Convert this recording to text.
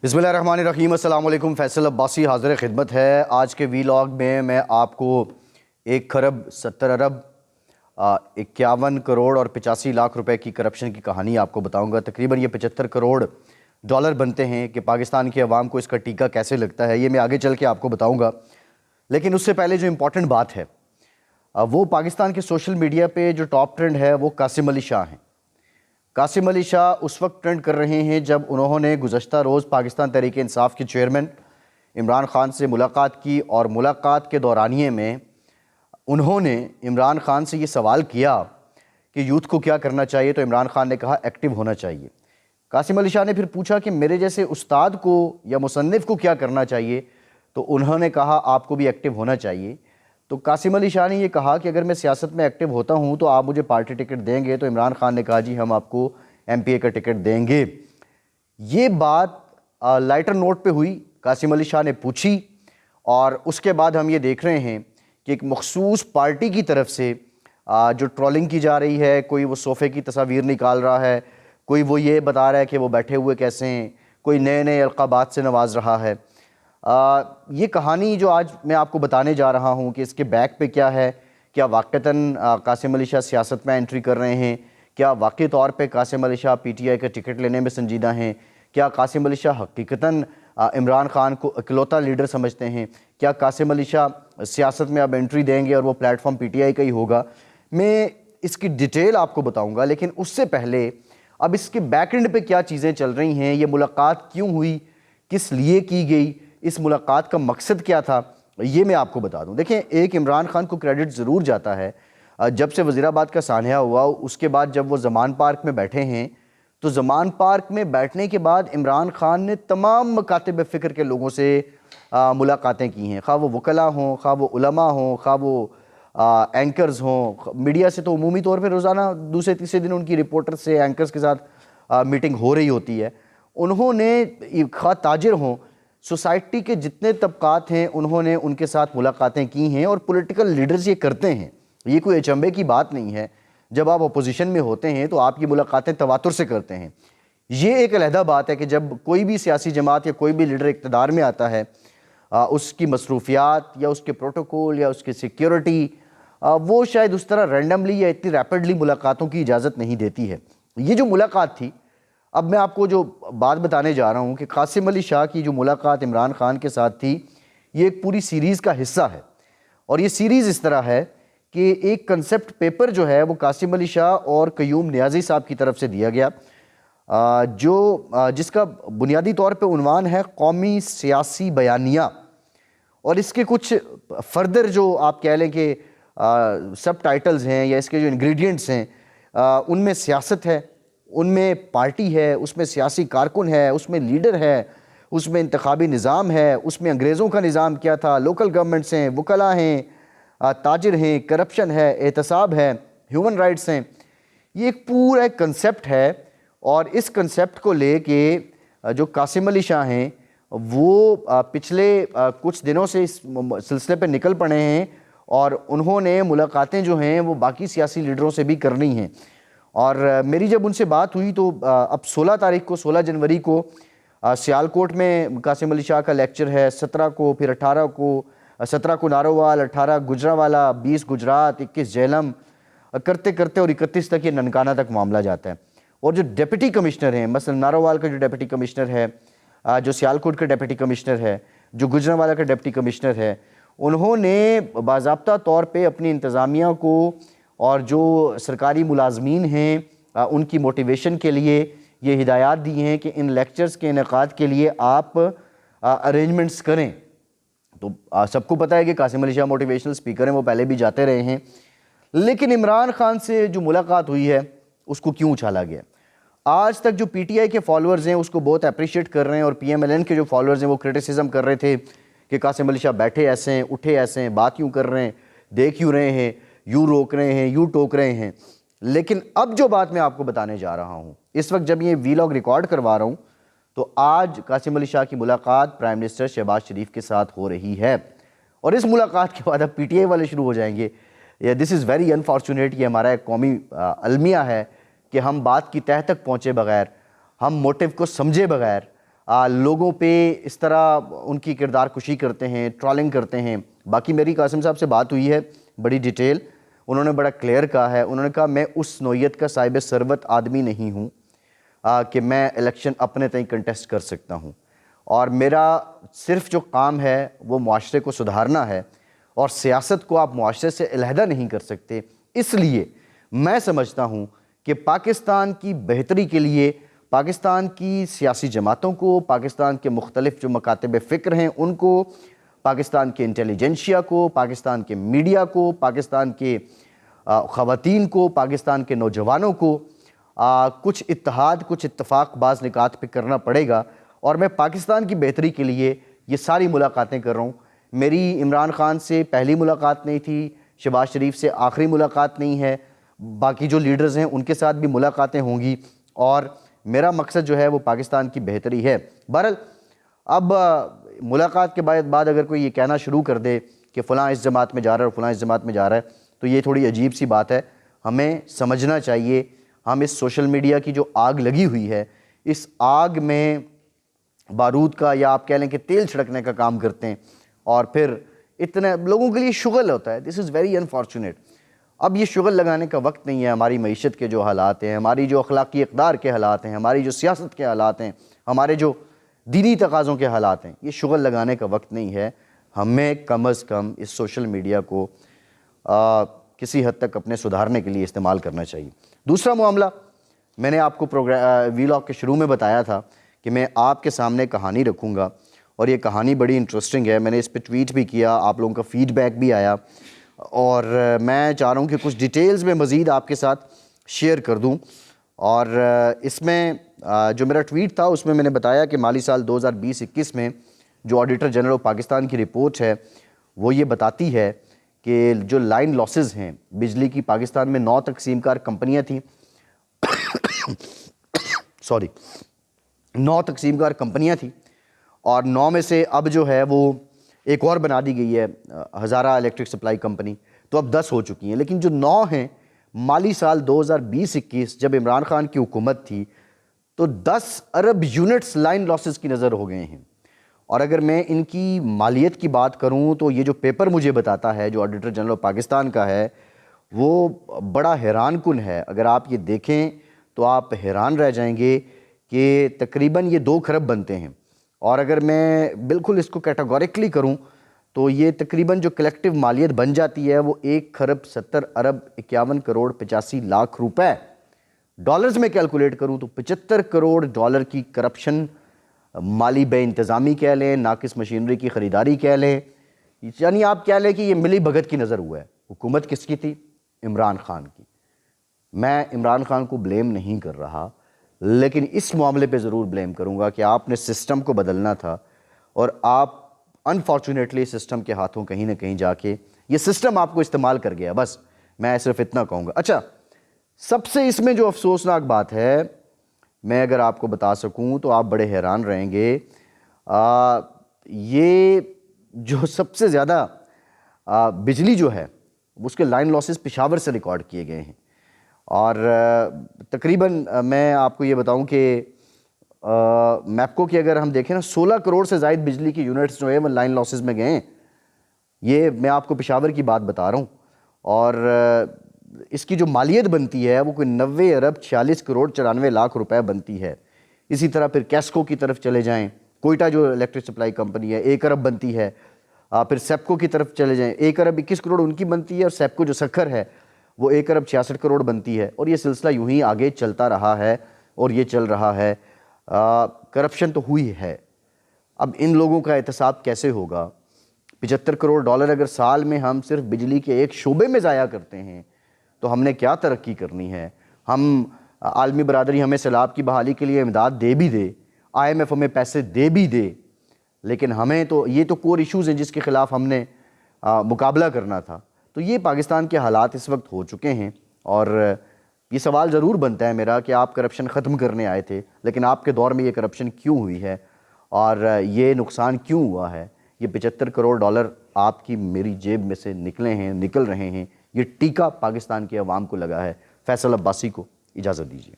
बिस्मिल्लाहिर्रहमानिर्रहीम। अस्सलाम वालेकुम। फैसल अब्बासी हाज़िर खिदमत है। आज के वीलॉग में मैं आपको 1 खरब 70 अरब 51 करोड़ और 85 लाख रुपए की करप्शन की कहानी आपको बताऊंगा। तकरीबन ये 75 करोड़ डॉलर बनते हैं कि पाकिस्तान की आवाम को इसका टीका कैसे लगता है, ये मैं आगे चल के आपको बताऊंगा। लेकिन उससे पहले जो इम्पोर्टेंट बात है वो पाकिस्तान के सोशल मीडिया पे जो टॉप ट्रेंड है वो कासिम अली शाह हैं। कासिम अली शाह उस वक्त ट्रेंड कर रहे हैं जब उन्होंने गुज़श्ता रोज़ पाकिस्तान तहरीक इंसाफ के चेयरमैन इमरान खान से मुलाकात की और मुलाकात के दौरानिए में उन्होंने इमरान खान से ये सवाल किया कि यूथ को क्या करना चाहिए, तो इमरान खान ने कहा एक्टिव होना चाहिए। कासिम अली शाह ने फिर पूछा कि मेरे जैसे उस्ताद को या मुसन्निफ़ को क्या करना चाहिए, तो उन्होंने कहा आपको भी एक्टिव होना चाहिए। तो कासिम अली शाह ने ये कहा कि अगर मैं सियासत में एक्टिव होता हूँ तो आप मुझे पार्टी टिकट देंगे, तो इमरान खान ने कहा जी हम आपको MPA का टिकट देंगे। ये बात लाइटर नोट पे हुई, कासिम अली शाह ने पूछी और उसके बाद हम ये देख रहे हैं कि एक मखसूस पार्टी की तरफ से जो ट्रोलिंग की जा रही है, कोई वो सोफ़े की तस्वीर निकाल रहा है, कोई वो ये बता रहा है कि वो बैठे हुए कैसे हैं, कोई नए नए अलक़ाबात से नवाज रहा है। ये कहानी जो आज मैं आपको बताने जा रहा हूँ कि इसके बैक पे क्या है, क्या वाक़तन कासिम अली शाह सियासत में एंट्री कर रहे हैं, क्या वाकई तौर पे कासिम अली शाह PTI का टिकट लेने में संजीदा हैं, क्या कासिम अली शाह हकीकतन इमरान खान को इकलौता लीडर समझते हैं, क्या कासिम अली शाह सियासत में अब एंट्री देंगे और वो प्लेटफॉर्म PTI का ही होगा। मैं इसकी डिटेल आपको बताऊँगा, लेकिन उससे पहले अब इसके बैक एंड पे क्या चीज़ें चल रही हैं, ये मुलाकात क्यों हुई, किस लिए की गई, इस मुलाकात का मकसद क्या था, ये मैं आपको बता दूं। देखें, एक इमरान खान को क्रेडिट ज़रूर जाता है। जब से वज़ीराबाद का सान्या हुआ उसके बाद जब वो ज़मान पार्क में बैठे हैं, तो ज़मान पार्क में बैठने के बाद इमरान खान ने तमाम मकातिब फ़िक्र के लोगों से मुलाकातें की हैं, खा वो वकला हों, खा वो उलमा हों, खा वो एंकर्स हों। मीडिया से तो उमूमी तौर पर रोज़ाना दूसरे तीसरे दिन उनकी रिपोर्टर से, एंकर्स के साथ मीटिंग हो रही होती है। उन्होंने खा ताजिर हों, सोसाइटी के जितने तबकात हैं उन्होंने उनके साथ मुलाकातें की हैं और पॉलिटिकल लीडर्स ये करते हैं, ये कोई अचंभे की बात नहीं है। जब आप अपोजिशन में होते हैं तो आप ये मुलाकातें तवातुर से करते हैं। ये एक अलहदा बात है कि जब कोई भी सियासी जमात या कोई भी लीडर इक़्तिदार में आता है, उसकी मसरूफियात या उसके प्रोटोकॉल या उसकी सिक्योरिटी वो शायद उस तरह रैंडमली या इतनी रैपिडली मुलाकातों की इजाज़त नहीं देती है। ये जो मुलाकात थी, अब मैं आपको जो बात बताने जा रहा हूँ कि कासिम अली शाह की जो मुलाकात इमरान खान के साथ थी, ये एक पूरी सीरीज़ का हिस्सा है। और ये सीरीज़ इस तरह है कि एक कंसेप्ट पेपर जो है वो कासिम अली शाह और क़य्यूम नियाज़ी साहब की तरफ से दिया गया, जिसका बुनियादी तौर पे उन्वान है कौमी सियासी बयानिया। और इसके कुछ फर्दर जो आप कह लें कि सब टाइटल्स हैं या इसके जो इंग्रेडिएंट्स हैं, उनमें सियासत है, उनमें पार्टी है, उसमें सियासी कारकुन है, उसमें लीडर है, उसमें इंतखाबी निज़ाम है, उसमें अंग्रेज़ों का निज़ाम क्या था, लोकल गवर्नमेंट्स हैं, वकला हैं, ताजिर हैं, करप्शन है, एहतसाब है, ह्यूमन राइट्स हैं। ये एक पूरा एक कंसेप्ट है और इस कंसेप्ट को लेके जो कासिम अली शाह हैं वो पिछले कुछ दिनों से इस सिलसिले पर निकल पड़े हैं और उन्होंने मुलाकातें जो हैं वो बाकी सियासी लीडरों से भी करनी हैं। और मेरी जब उनसे बात हुई तो अब 16 तारीख को, 16 जनवरी को सियालकोट में कासिम अली शाह का लेक्चर है, 17 को, फिर 18 को, 17 को नारोवाल, 18 गुजरावाला, 20 गुजरात, 21 झेलम, करते करते और 31 तक ये ननकाना तक मामला जाता है। और जो डिप्टी कमिश्नर हैं, मसलन नारोवाल का जो डिप्टी कमिश्नर है, जो सियालकोट का डिप्टी कमिश्नर है, जो गुजरावाला का डिप्टी कमिश्नर है, उन्होंने बाज़ाब्ता तौर पर अपनी इंतज़ामिया को और जो सरकारी मुलाजमीन हैं उनकी मोटिवेशन के लिए ये हिदायत दी हैं कि इन लेक्चर्स के इनेकाद के लिए आप अरेंजमेंट्स करें। तो सबको पता है कि कासिम अली शाह मोटिवेशनल स्पीकर हैं, वो पहले भी जाते रहे हैं। लेकिन इमरान खान से जो मुलाकात हुई है उसको क्यों उछाला गया? आज तक जो PTI के फॉलोअर्स हैं उसको बहुत अप्रिशिएट कर रहे हैं और PMLN के जो फॉलोअर्स हैं वो क्रिटिसिज्म कर रहे थे कि कासिम अली शाह बैठे ऐसे हैं, उठे ऐसे हैं, बात क्यों कर रहे हैं, देख क्यों रहे हैं, यूँ रोक रहे हैं, यूँ टोक रहे हैं। लेकिन अब जो बात मैं आपको बताने जा रहा हूँ, इस वक्त जब ये वीलॉग रिकॉर्ड करवा रहा हूँ, तो आज कासिम अली शाह की मुलाकात प्राइम मिनिस्टर शहबाज शरीफ के साथ हो रही है। और इस मुलाकात के बाद अब PTI वाले शुरू हो जाएंगे, दिस इज़ वेरी अनफॉर्चुनेट। ये हमारा एक कौमी अलमिया है कि हम बात की तह तक पहुँचे बगैर, हम मोटिव को समझे बगैर لوگوں پہ اس طرح ان کی کردار کشی کرتے ہیں، ٹرولنگ کرتے ہیں۔ باقی میری قاسم صاحب سے بات ہوئی ہے بڑی ڈیٹیل، انہوں نے بڑا کلیئر کہا ہے، انہوں نے کہا میں اس نوعیت کا صاحب ثروت آدمی نہیں ہوں کہ میں الیکشن اپنے تئیں کنٹیسٹ کر سکتا ہوں، اور میرا صرف جو کام ہے وہ معاشرے کو سدھارنا ہے، اور سیاست کو آپ معاشرے سے علیحدہ نہیں کر سکتے۔ اس لیے میں سمجھتا ہوں کہ پاکستان کی بہتری کے لیے پاکستان کی سیاسی جماعتوں کو، پاکستان کے مختلف جو مکاتب فکر ہیں ان کو، پاکستان کے انٹیلیجنشیا کو، پاکستان کے میڈیا کو، پاکستان کے خواتین کو، پاکستان کے نوجوانوں کو کچھ اتحاد، کچھ اتفاق بعض نکات پہ کرنا پڑے گا، اور میں پاکستان کی بہتری کے لیے یہ ساری ملاقاتیں کر رہا ہوں۔ میری عمران خان سے پہلی ملاقات نہیں تھی، شہباز شریف سے آخری ملاقات نہیں ہے، باقی جو لیڈرز ہیں ان کے ساتھ بھی ملاقاتیں ہوں گی، اور میرا مقصد جو ہے وہ پاکستان کی بہتری ہے۔ بہرحال اب ملاقات کے بعد اگر کوئی یہ کہنا شروع کر دے کہ فلاں اس جماعت میں جا رہا ہے اور فلاں اس جماعت میں جا رہا ہے، تو یہ تھوڑی عجیب سی بات ہے۔ ہمیں سمجھنا چاہیے ہم اس سوشل میڈیا کی جو آگ لگی ہوئی ہے، اس آگ میں بارود کا یا آپ کہہ لیں کہ تیل چھڑکنے کا کام کرتے ہیں، اور پھر اتنے لوگوں کے لیے شغل ہوتا ہے۔ دس از ویری انفارچونیٹ۔ اب یہ شغل لگانے کا وقت نہیں ہے۔ ہماری معیشت کے جو حالات ہیں، ہماری جو اخلاقی اقدار کے حالات ہیں، ہماری جو سیاست کے حالات ہیں، ہمارے جو دینی تقاضوں کے حالات ہیں، یہ شغل لگانے کا وقت نہیں ہے۔ ہمیں کم از کم اس سوشل میڈیا کو کسی حد تک اپنے سدھارنے کے لیے استعمال کرنا چاہیے۔ دوسرا معاملہ، میں نے آپ کو ویلاگ کے شروع میں بتایا تھا کہ میں آپ کے سامنے کہانی رکھوں گا، اور یہ کہانی بڑی انٹرسٹنگ ہے۔ میں نے اس پہ ٹویٹ بھی کیا، آپ لوگوں کا فیڈ بیک بھی آیا، اور میں چاہ رہا ہوں کہ کچھ ڈیٹیلز میں مزید آپ کے ساتھ شیئر کر دوں۔ اور اس میں جو میرا ٹویٹ تھا اس میں میں نے بتایا کہ مالی سال 2020-21 میں جو آڈیٹر جنرل آف پاکستان کی رپورٹ ہے وہ یہ بتاتی ہے کہ جو لائن لاسز ہیں بجلی کی، پاکستان میں 9 تقسیم کار کمپنیاں تھیں 9 تقسیم کار کمپنیاں تھیں، اور 9 میں سے اب جو ہے وہ ایک اور بنا دی گئی ہے، ہزارہ الیکٹرک سپلائی کمپنی، تو اب 10 ہو چکی ہیں۔ لیکن جو 9 ہیں، مالی سال 2020-21 جب عمران خان کی حکومت تھی تو 10 ارب یونٹس لائن لاسز کی نظر ہو گئے ہیں۔ اور اگر میں ان کی مالیت کی بات کروں تو یہ جو پیپر مجھے بتاتا ہے جو آڈیٹر جنرل آف پاکستان کا ہے وہ بڑا حیران کن ہے۔ اگر آپ یہ دیکھیں تو آپ حیران رہ جائیں گے کہ تقریباً یہ 2 کھرب بنتے ہیں، اور اگر میں بالکل اس کو کیٹاگوریکلی کروں تو یہ تقریباً جو کلیکٹیو مالیت بن جاتی ہے وہ 1,70,51,85,00,000 روپے۔ ڈالرز میں کیلکولیٹ کروں تو 75 کروڑ ڈالر کی کرپشن، مالی بے انتظامی کہہ لیں، ناقص مشینری کی خریداری کہہ لیں، یعنی آپ کہہ لیں کہ یہ ملی بھگت کی نظر ہوا ہے۔ حکومت کس کی تھی؟ عمران خان کی۔ میں عمران خان کو بلیم نہیں کر رہا، لیکن اس معاملے پہ ضرور بلیم کروں گا کہ آپ نے سسٹم کو بدلنا تھا، اور آپ انفارچونیٹلی سسٹم کے ہاتھوں کہیں نہ کہیں جا کے یہ سسٹم آپ کو استعمال کر گیا۔ بس میں صرف اتنا کہوں گا۔ اچھا، سب سے اس میں جو افسوسناک بات ہے، میں اگر آپ کو بتا سکوں تو آپ بڑے حیران رہیں گے، یہ جو سب سے زیادہ بجلی جو ہے اس کے لائن لاسز پشاور سے ریکارڈ کیے گئے ہیں، اور تقریباً میں آپ کو یہ بتاؤں کہ میپکو کی اگر ہم دیکھیں نا 16 کروڑ سے زائد بجلی کی یونٹس جو ہے وہ لائن لاسز میں گئے ہیں۔ یہ میں آپ کو پشاور کی بات بتا رہا ہوں، اور اس کی جو مالیت بنتی ہے وہ کوئی 90,46,94,00,000 روپے بنتی ہے۔ اسی طرح پھر کیسکو کی طرف چلے جائیں، کوئٹہ جو الیکٹرک سپلائی کمپنی ہے 1 ارب بنتی ہے، پھر سیپکو کی طرف چلے جائیں 1,21,00,00,000 ان کی بنتی ہے، اور سیپکو جو سکھر ہے وہ 1,66,00,00,000 بنتی ہے، اور یہ سلسلہ یوں ہی آگے چلتا رہا ہے اور یہ چل رہا ہے۔ کرپشن تو ہوئی ہے۔ اب ان لوگوں کا احتساب کیسے ہوگا؟ 75 کروڑ ڈالر اگر سال میں ہم صرف بجلی کے ایک شعبے میں ضائع کرتے ہیں تو ہم نے کیا ترقی کرنی ہے؟ ہم عالمی برادری ہمیں سیلاب کی بحالی کے لیے امداد دے بھی دے، IMF ہمیں پیسے دے بھی دے، لیکن ہمیں تو یہ تو کور ایشوز ہیں جس کے خلاف ہم نے مقابلہ کرنا تھا۔ تو یہ پاکستان کے حالات اس وقت ہو چکے ہیں، اور یہ سوال ضرور بنتا ہے میرا کہ آپ کرپشن ختم کرنے آئے تھے، لیکن آپ کے دور میں یہ کرپشن کیوں ہوئی ہے اور یہ نقصان کیوں ہوا ہے؟ یہ 75 کروڑ ڈالر آپ کی میری جیب میں سے نکل رہے ہیں، یہ ٹیکہ پاکستان کے عوام کو لگا ہے۔ فیصل عباسی کو اجازت دیجیے۔